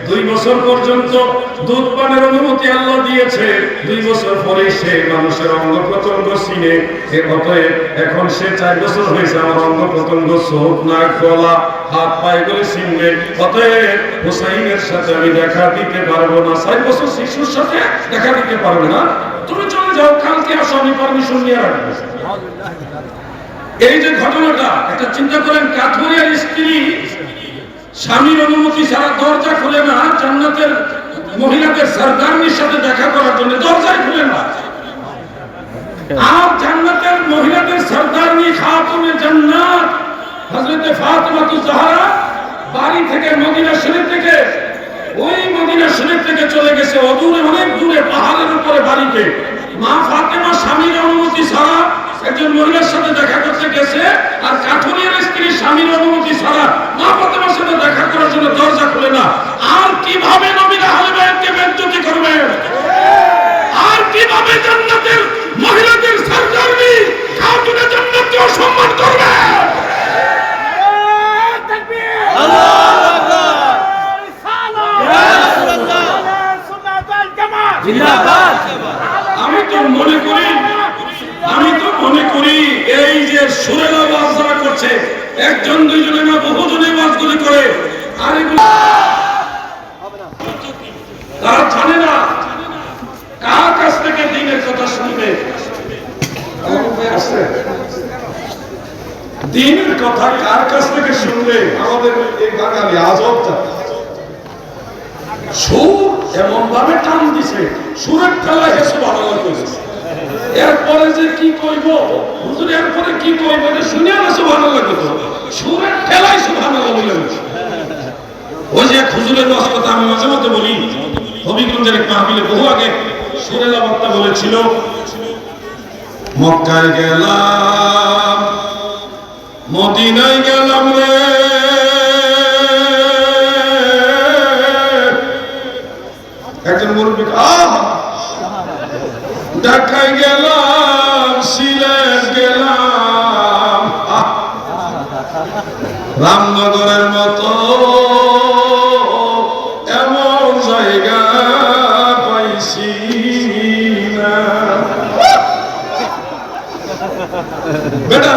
2 বছর পর্যন্ত দুধ পানের অনুমতি আল্লাহ দিয়েছে। 2 বছর পরে সে মানুষের অঙ্গ প্রত্যঙ্গ চিনে। অতএব এখন সে 4 বছর হয়েছে, আমার অঙ্গ প্রত্যঙ্গ, চোখ, নাক, গলা, হাত, পায়ে গুলো চিনবে। অতএব হুসাইনের সাথে আমি দেখা দিতে পারবো না। 4 বছর শিশুর সাথে দেখা দিতে পারবে না, তুমি চলে যাও, কালকে আসো, আমি পারমিশন নিয়ে রাখবো। এই যে ঘটনাটা, একটা চিন্তা করেন, কাঠুরিয়ার স্ত্রী স্বামীর অনুমতি ছাড়া দরজা খুলে না জান্নাতের মহিলাদের সরদারনির সাথে দেখা করার জন্য, দরজাই খুলে না। আর জান্নাতের মহিলাদের সরদারনি খাতুনে জান্নাত হযরতে ফাতেমাতুজ জাহরা বাড়ি থেকে, মদিনা শরীফ থেকে, ওই মদিনা শরীফ থেকে চলে গেছে অদূরে, অনেক দূরে পাহাড়ের উপরে বাড়িতে। মা ফাতেমা স্বামীর অনুমতি ছাড়া একজন মহিলার সাথে দেখা করতে গেছে, আর কাঠুরিয়ার স্ত্রী স্বামীর অনুমতি ছাড়া মা ফাতেমার সাথে দেখা করার জন্য দরজা খুলে না। আর কিভাবে নবীর আহলে বাইতকে বেইজ্জতি করবে? আর কিভাবে জান্নাতের মহিলাদের সরদারনি খাতুনে জান্নাতকে অসম্মান করবে? আমি তো মনে করি এই যে সুরের আওয়াজ যারা করছে, একজন দুইজনে না বহুজনে আওয়াজগুলি করে, আর এগুলো তারা জানে না কার কাছ থেকে দ্বীনের কথা শুনবে। দ্বীনের কথা কার কাছ থেকে শুনবে? আমাদের এই বাঙালি আজবটা সুর এমন ভাবে টান দিছে, সুরের ঠেলায় হেসে ভালো লাগছে। এরপরে যে কি কইব হুজুর, এরপরে কি কইব এটা শুনে না সুবহানাল্লাহ লাগতো, সুরের ঠেলায় সুবহানাল্লাহ বলে। ওই যে হুজুরের ওয়াজ কথা আমি মাঝে মধ্যে বলি, হবিগঞ্জের এক মাহফিলে বহু আগে সুরের বক্তা বলেছিল, মক্কায় গেলাম, মদিনায় গেলাম রে, একজন মুরব্বী ঢাকায় গেলাম, সিলেট গেলাম, রামনগরের মতো এমন জায়গা পাইছি না। বেটা